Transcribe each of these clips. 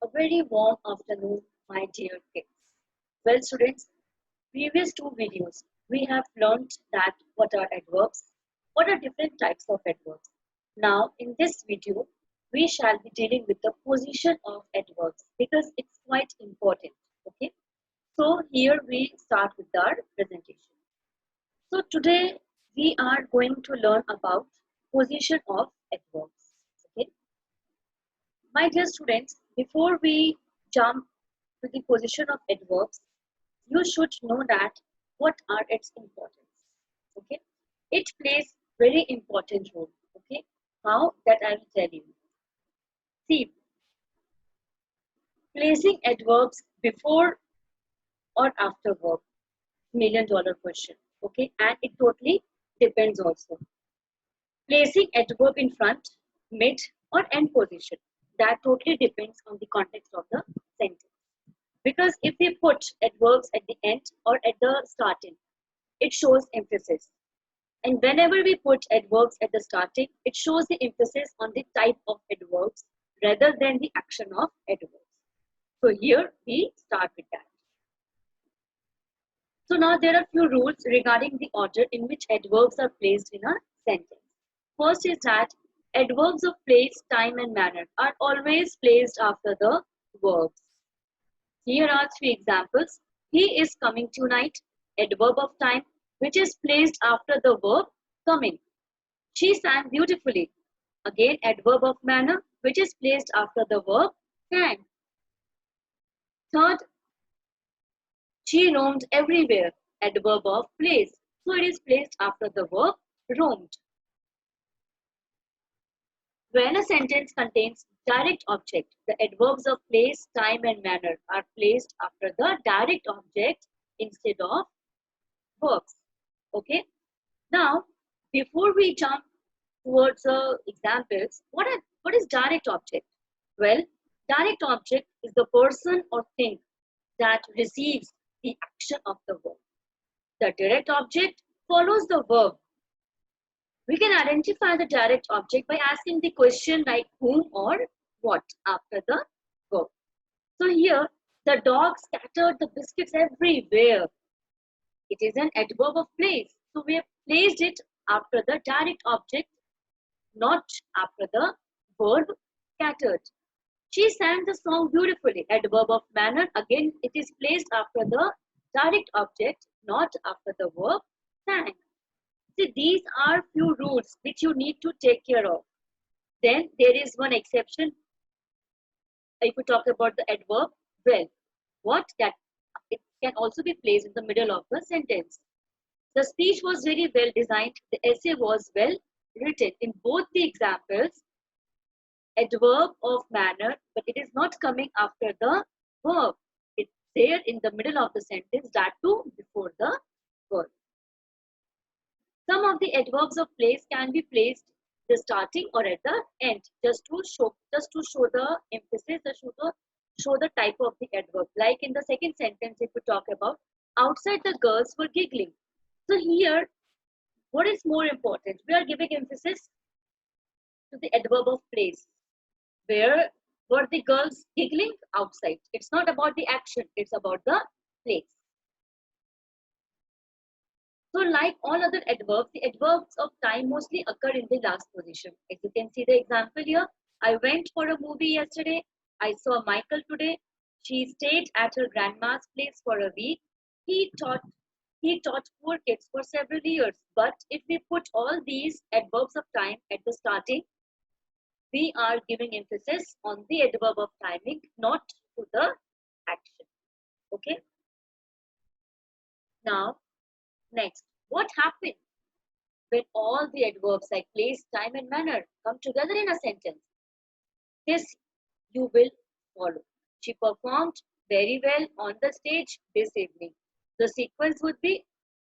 A very warm afternoon, my dear kids. Well, students, previous two videos, we have learned that what are adverbs, what are different types of adverbs. Now, in this video, we shall be dealing with the position of adverbs because it's quite important. Okay, so here we start with our presentation. So today we are going to learn about position of adverbs. Okay, my dear students, before we jump to the position of adverbs, you should know that what are its importance. Okay, it plays very important role. Okay, how that I will tell you. See, placing adverbs before or after verb, $1,000,000 question. Okay, and it totally depends also. Placing adverb in front, mid, or end position. That totally depends on the context of the sentence. Because if we put adverbs at the end or at the starting, it shows emphasis. And whenever we put adverbs at the starting, it shows the emphasis on the type of adverbs rather than the action of adverbs. So here we start with that. So now there are few rules regarding the order in which adverbs are placed in a sentence. First is that adverbs of place, time and manner are always placed after the verbs. Here are three examples. He is coming tonight, adverb of time, which is placed after the verb coming. She sang beautifully. Again, adverb of manner, which is placed after the verb sang. Third, she roamed everywhere, adverb of place. So it is placed after the verb roamed. When a sentence contains direct object, the adverbs of place, time and manner are placed after the direct object instead of verbs. Okay. Now, before we jump towards examples, what is direct object? Well, direct object is the person or thing that receives the action of the verb. The direct object follows the verb. We can identify the direct object by asking the question like whom or what after the verb. So here, the dog scattered the biscuits everywhere. It is an adverb of place. So we have placed it after the direct object, not after the verb scattered. She sang the song beautifully. Adverb of manner. Again, it is placed after the direct object, not after the verb sang. See, these are few rules which you need to take care of. Then there is one exception. If we talk about the adverb, well, what that it can also be placed in the middle of the sentence. The speech was very well designed. The essay was well written. In both the examples, adverb of manner, but it is not coming after the verb. It's there in the middle of the sentence, that too before the verb. Some of the adverbs of place can be placed the starting or at the end, just to show the emphasis, show the type of the adverb. Like in the second sentence, if we talk about outside the girls were giggling. So here, what is more important? We are giving emphasis to the adverb of place. Where were the girls giggling? Outside. It's not about the action, it's about the place. So like all other adverbs, the adverbs of time mostly occur in the last position. As you can see the example here, I went for a movie yesterday. I saw Michael today. She stayed at her grandma's place for a week. He taught poor kids for several years. But if we put all these adverbs of time at the starting, we are giving emphasis on the adverb of timing, not to the action. Okay. Now, next, what happened when all the adverbs like place, time and manner come together in a sentence? This you will follow. She performed very well on the stage this evening. The sequence would be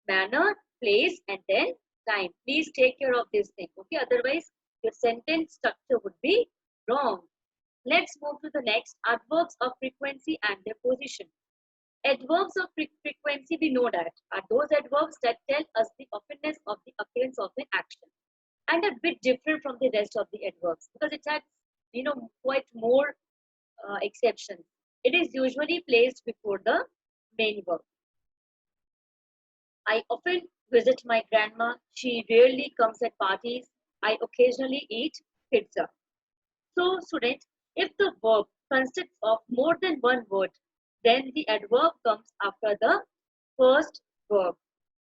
manner, place and then time. Please take care of this thing. Okay, otherwise your sentence structure would be wrong. Let's move to the next, adverbs of frequency and their position. Adverbs of frequency, we know that are those adverbs that tell us the ofteness of the occurrence of an action, and a bit different from the rest of the adverbs because it has quite more exceptions. It is usually placed before the main verb. I often visit my grandma. She rarely comes at parties. I occasionally eat pizza. So, student, if the verb consists of more than one word, then the adverb comes after the first verb.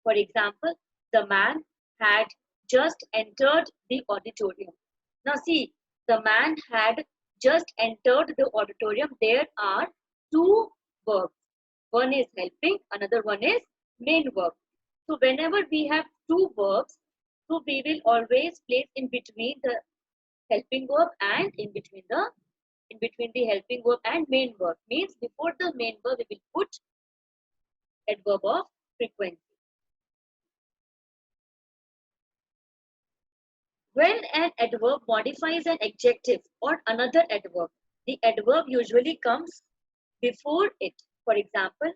For example, the man had just entered the auditorium. Now, see, the man had just entered the auditorium. There are two verbs. One is helping, another one is main verb. So, whenever we have two verbs, so we will always place in between the helping verb and in between the helping verb and main verb, means before the main verb we will put adverb of frequency. When an adverb modifies an adjective or another adverb, the adverb usually comes before it. For example,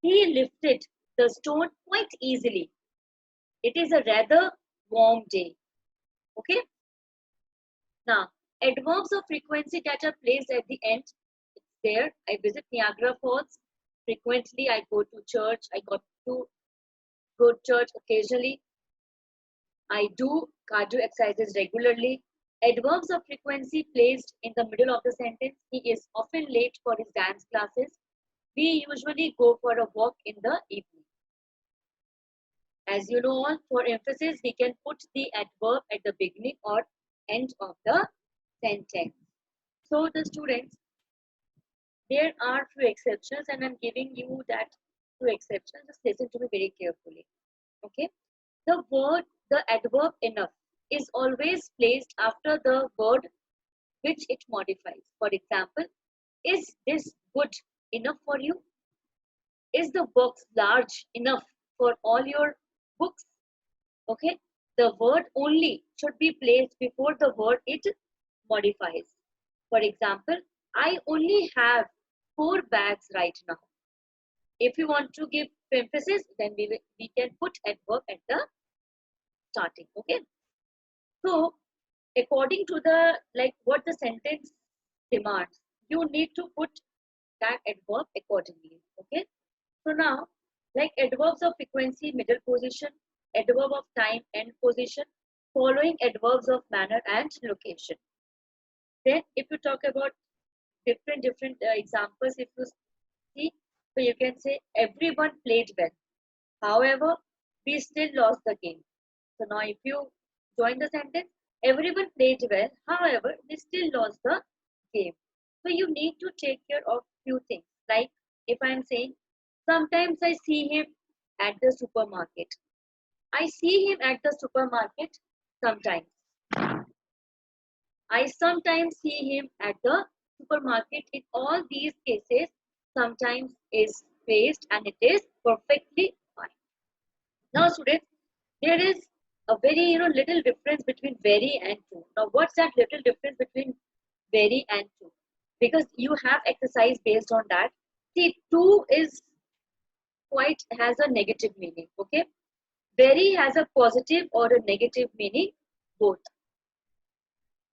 he lifted the stone quite easily. It is a rather warm day. Okay. Now, adverbs of frequency that are placed at the end. It's there. I visit Niagara Falls frequently. I go to church. I got to go to church occasionally. I do cardio exercises regularly. Adverbs of frequency placed in the middle of the sentence. He is often late for his dance classes. We usually go for a walk in the evening. As you know all, for emphasis, we can put the adverb at the beginning or end of the sentence. So the students, there are few exceptions and I'm giving you that few exceptions. Just listen to me very carefully. Okay. The adverb enough is always placed after the word which it modifies. For example, is this good enough for you? Is the box large enough for all your books? Okay. The word only should be placed before the word it modifies. For example, I only have 4 bags right now. If you want to give emphasis, then we can put adverb at the starting. Okay. So according to the what the sentence demands, you need to put that adverb accordingly. Okay. So now, like adverbs of frequency, middle position, adverb of time, end position, following adverbs of manner and location. Then if you talk about different examples, if you see, so you can say everyone played well. However, we still lost the game. So now if you join the sentence, everyone played well. However, we still lost the game. So you need to take care of few things. Like if I am saying, sometimes I see him at the supermarket. I see him at the supermarket sometimes. I sometimes see him at the supermarket. In all these cases, sometimes is placed and it is perfectly fine. Now, students, there is a very little difference between very and to. Now, what's that little difference between very and to? Because you have exercise based on that. See, to is quite has a negative meaning. Okay, very has a positive or a negative meaning both.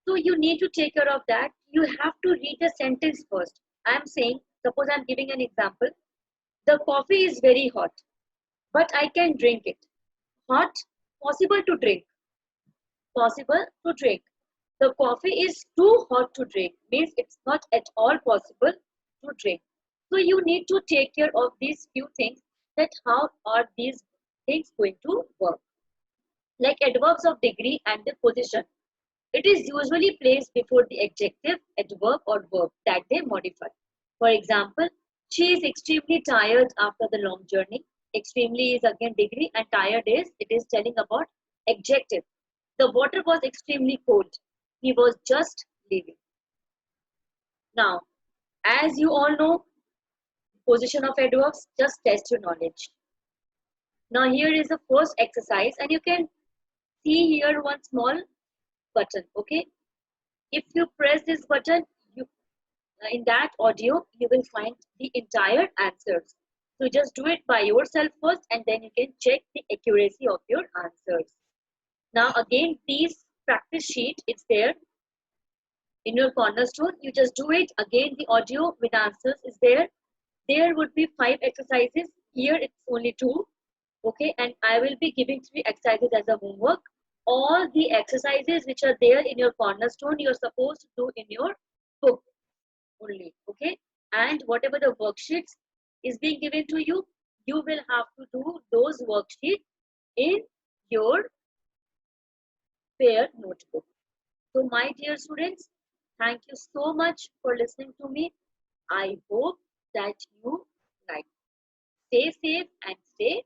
So you need to take care of that. You have to read the sentence first. I am saying, suppose I am giving an example. The coffee is very hot, but I can drink it. Hot, possible to drink. Possible to drink. The coffee is too hot to drink, means it's not at all possible to drink. So you need to take care of these few things, that how are these things going to work. Like adverbs of degree and the position. It is usually placed before the adjective, adverb or verb that they modify. For example, she is extremely tired after the long journey. Extremely is again degree and tired is, it is telling about adjective. The water was extremely cold. He was just leaving. Now, as you all know, position of adverbs, just test your knowledge. Now here is the first exercise and you can see here one small button. Okay, if you press this button, you in that audio you will find the entire answers. So just do it by yourself first and then you can check the accuracy of your answers. Now again, these practice sheet is there. In your cornerstone, you just do it. Again, the audio with answers is there. There would be 5 exercises. Here it's only 2. Okay, and I will be giving 3 exercises as a homework. All the exercises which are there in your cornerstone, you're supposed to do in your book only. Okay, and whatever the worksheets is being given to you, you will have to do those worksheets in your pair notebook. So, my dear students, thank you so much for listening to me. I hope that you like. Stay safe and stay